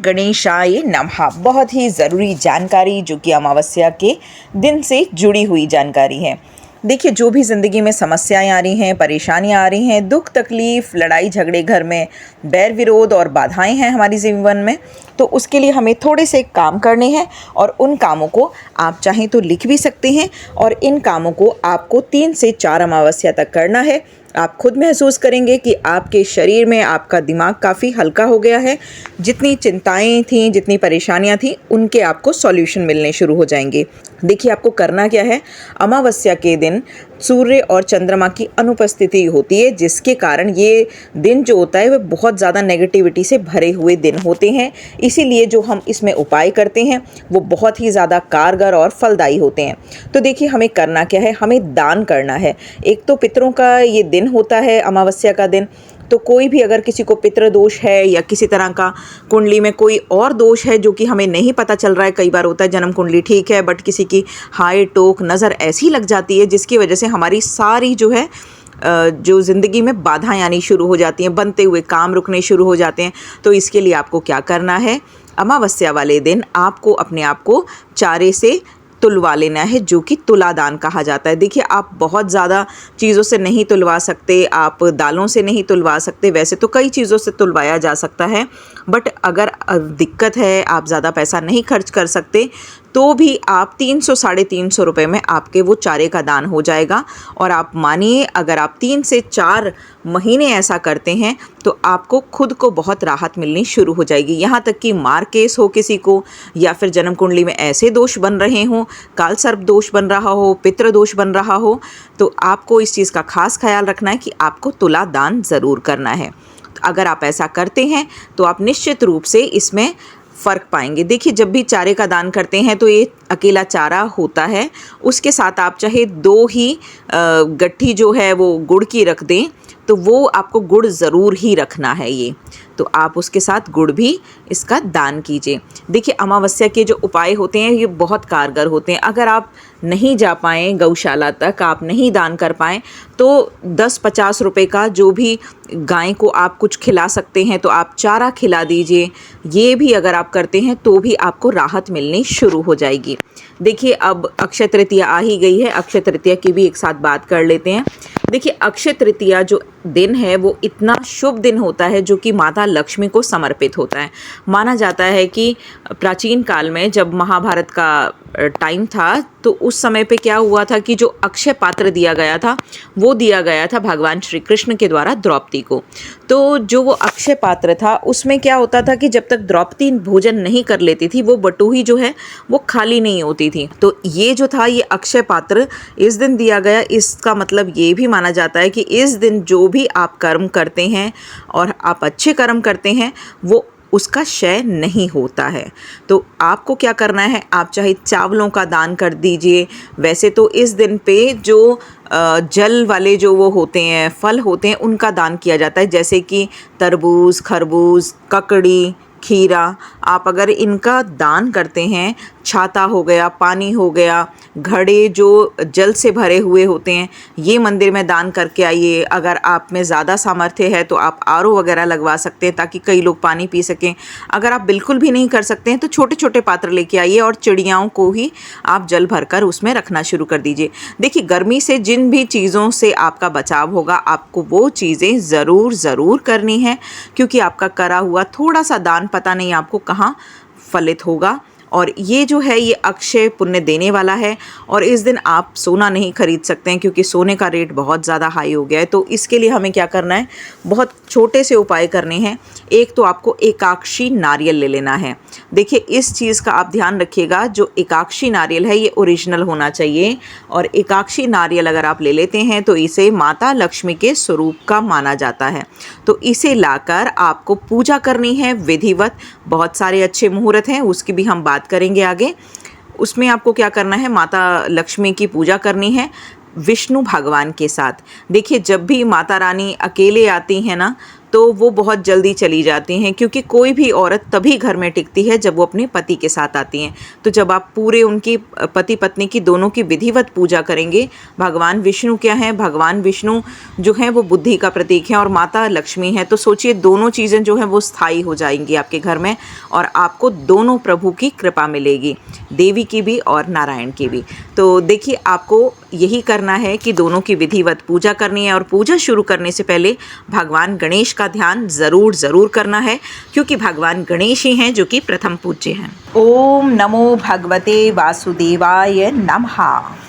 गणेशाय नमः। बहुत ही ज़रूरी जानकारी जो कि अमावस्या के दिन से जुड़ी हुई जानकारी है। देखिए, जो भी ज़िंदगी में समस्याएं आ रही हैं, परेशानियां आ रही हैं, दुख तकलीफ़, लड़ाई झगड़े, घर में बैर विरोध और बाधाएं हैं हमारी जीवन में, तो उसके लिए हमें थोड़े से काम करने हैं और उन कामों को आप चाहें तो लिख भी सकते हैं। और इन कामों को आपको 3 से 4 अमावस्या तक करना है। आप खुद महसूस करेंगे कि आपके शरीर में आपका दिमाग काफ़ी हल्का हो गया है। जितनी चिंताएं थीं, जितनी परेशानियां थीं, उनके आपको सॉल्यूशन मिलने शुरू हो जाएंगे। देखिए, आपको करना क्या है। अमावस्या के दिन सूर्य और चंद्रमा की अनुपस्थिति होती है, जिसके कारण ये दिन जो होता है वह बहुत ज़्यादा नेगेटिविटी से भरे हुए दिन होते हैं। इसीलिए जो हम इसमें उपाय करते हैं वो बहुत ही ज़्यादा कारगर और फलदायी होते हैं। तो देखिए, हमें करना क्या है। हमें दान करना है। एक तो पितरों का ये दिन होता है, अमावस्या का दिन। तो कोई भी अगर किसी को पितृ दोष है या किसी तरह का कुंडली में कोई और दोष है जो कि हमें नहीं पता चल रहा है, कई बार होता है जन्म कुंडली ठीक है बट किसी की हाय टोक नज़र ऐसी लग जाती है जिसकी वजह से हमारी सारी जो है जो ज़िंदगी में बाधाएं आनी शुरू हो जाती हैं, बनते हुए काम रुकने शुरू हो जाते हैं। तो इसके लिए आपको क्या करना है, अमावस्या वाले दिन आपको अपने आप को चारे से तुलवा लेना है, जो कि तुलादान कहा जाता है। देखिए, आप बहुत ज़्यादा चीज़ों से नहीं तुलवा सकते, आप दालों से नहीं तुलवा सकते, वैसे तो कई चीज़ों से तुलवाया जा सकता है, बट अगर दिक्कत है, आप ज़्यादा पैसा नहीं खर्च कर सकते, तो भी आप 300 साढ़े 300 रुपये में आपके वो चारे का दान हो जाएगा। और आप मानिए, अगर आप 3 से 4 महीने ऐसा करते हैं तो आपको खुद को बहुत राहत मिलनी शुरू हो जाएगी। यहाँ तक कि मार केस हो किसी को, या फिर जन्म कुंडली में ऐसे दोष बन रहे हों, काल सर्प दोष बन रहा हो, पितृ दोष बन रहा हो, तो आपको इस चीज़ का खास ख्याल रखना है कि आपको तुला दान ज़रूर करना है। अगर आप ऐसा करते हैं तो आप निश्चित रूप से इसमें फ़र्क पाएंगे। देखिए, जब भी चारे का दान करते हैं तो ये अकेला चारा होता है, उसके साथ आप चाहे 2 ही गट्ठी जो है वो गुड़ की रख दें, तो वो आपको गुड़ ज़रूर ही रखना है ये, तो आप उसके साथ गुड़ भी इसका दान कीजिए। देखिए, अमावस्या के जो उपाय होते हैं ये बहुत कारगर होते हैं। अगर आप नहीं जा पाएँ गौशाला तक, आप नहीं दान कर पाएँ, तो 10-50 रुपए का जो भी गाय को आप कुछ खिला सकते हैं तो आप चारा खिला दीजिए। ये भी अगर आप करते हैं तो भी आपको राहत मिलनी शुरू हो जाएगी। देखिए, अब अक्षय तृतीया आ ही गई है, अक्षय तृतीया की भी एक साथ बात कर लेते हैं। देखिए, अक्षय तृतीया जो दिन है वो इतना शुभ दिन होता है जो कि माता लक्ष्मी को समर्पित होता है। माना जाता है कि प्राचीन काल में जब महाभारत का टाइम था तो उस समय पे क्या हुआ था कि जो अक्षय पात्र दिया गया था वो दिया गया था भगवान श्री कृष्ण के द्वारा द्रौपदी को। तो जो वो अक्षय पात्र था उसमें क्या होता था कि जब तक द्रौपदी भोजन नहीं कर लेती थी वो बटुही जो है वो खाली नहीं होती थी। तो ये जो था ये अक्षय पात्र इस दिन दिया गया। इसका मतलब ये भी माना जाता है कि इस दिन जो भी आप कर्म करते हैं और आप अच्छे कर्म करते हैं वो उसका क्षय नहीं होता है। तो आपको क्या करना है, आप चाहे चावलों का दान कर दीजिए। वैसे तो इस दिन पे जो जल वाले जो वो होते हैं, फल होते हैं, उनका दान किया जाता है, जैसे कि तरबूज, खरबूज, ककड़ी, खीरा। आप अगर इनका दान करते हैं, छाता हो गया, पानी हो गया, घड़े जो जल से भरे हुए होते हैं, ये मंदिर में दान करके आइए। अगर आप में ज़्यादा सामर्थ्य है तो आप आरओ वगैरह लगवा सकते हैं ताकि कई लोग पानी पी सकें। अगर आप बिल्कुल भी नहीं कर सकते हैं तो छोटे छोटे पात्र लेके आइए और चिड़ियाओं को ही आप जल भरकर उसमें रखना शुरू कर दीजिए। देखिए, गर्मी से जिन भी चीज़ों से आपका बचाव होगा आपको वो चीज़ें ज़रूर करनी है, क्योंकि आपका करा हुआ थोड़ा सा दान पता नहीं आपको कहाँ फलित होगा। और ये जो है ये अक्षय पुण्य देने वाला है। और इस दिन आप सोना नहीं खरीद सकते हैं क्योंकि सोने का रेट बहुत ज़्यादा हाई हो गया है। तो इसके लिए हमें क्या करना है, बहुत छोटे से उपाय करने हैं। एक तो आपको एकाक्षी नारियल ले लेना है। देखिए, इस चीज़ का आप ध्यान रखिएगा, जो एकाक्षी नारियल है ये ओरिजिनल होना चाहिए। और एकाक्षी नारियल अगर आप ले लेते हैं तो इसे माता लक्ष्मी के स्वरूप का माना जाता है। तो इसे लाकर आपको पूजा करनी है विधिवत। बहुत सारे अच्छे मुहूर्त हैं, उसकी भी हम बात करेंगे आगे। उसमें आपको क्या करना है, माता लक्ष्मी की पूजा करनी है विष्णु भगवान के साथ। देखिए, जब भी माता रानी अकेले आती हैं ना तो वो बहुत जल्दी चली जाती हैं, क्योंकि कोई भी औरत तभी घर में टिकती है जब वो अपने पति के साथ आती हैं। तो जब आप पूरे उनकी पति पत्नी की दोनों की विधिवत पूजा करेंगे, भगवान विष्णु क्या हैं, भगवान विष्णु जो हैं वो बुद्धि का प्रतीक हैं और माता लक्ष्मी है, तो सोचिए दोनों चीज़ें जो हैं वो स्थायी हो जाएंगी आपके घर में और आपको दोनों प्रभु की कृपा मिलेगी, देवी की भी और नारायण की भी। तो देखिए आपको यही करना है कि दोनों की विधिवत पूजा करनी है और पूजा शुरू करने से पहले भगवान गणेश का ध्यान ज़रूर करना है, क्योंकि भगवान गणेश ही हैं जो कि प्रथम पूज्य हैं। ओम नमो भगवते वासुदेवाय नमः।